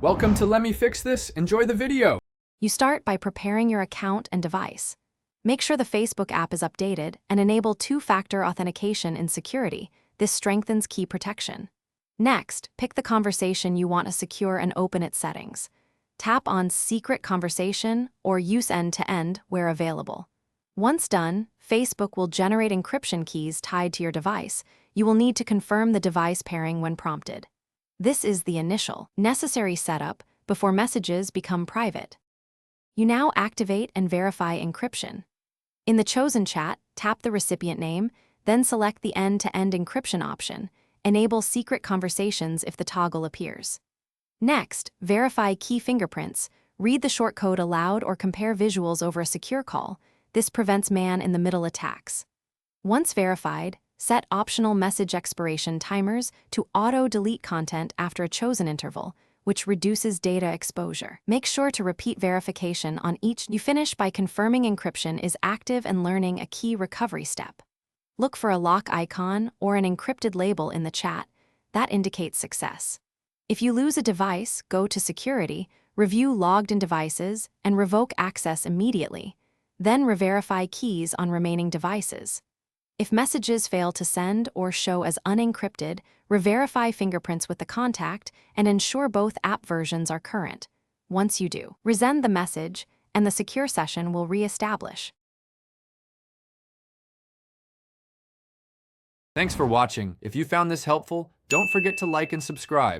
Welcome to Let Me Fix This. Enjoy the video. You start by preparing your account and device. Make sure the Facebook app is updated and enable two-factor authentication in security. This strengthens key protection. Next, pick the conversation you want to secure and open its settings. Tap on Secret Conversation or Use End-to-End where available. Once done, Facebook will generate encryption keys tied to your device. You will need to confirm the device pairing when prompted. This is the initial, necessary setup before messages become private. You now activate and verify encryption. In the chosen chat, tap the recipient name, then select the end-to-end encryption option. Enable secret conversations if the toggle appears. Next, verify key fingerprints. Read the short code aloud or compare visuals over a secure call. This prevents man-in-the-middle attacks. Once verified, set optional message expiration timers to auto-delete content after a chosen interval, which reduces data exposure. Make sure to repeat verification on each. You finish by confirming encryption is active and learning a key recovery step. Look for a lock icon or an encrypted label in the chat. That indicates success. If you lose a device, go to Security, review logged-in devices, and revoke access immediately. Then re-verify keys on remaining devices. If messages fail to send or show as unencrypted, re-verify fingerprints with the contact and ensure both app versions are current. Once you do, resend the message, and the secure session will re-establish. Thanks for watching. If you found this helpful, don't forget to like and subscribe.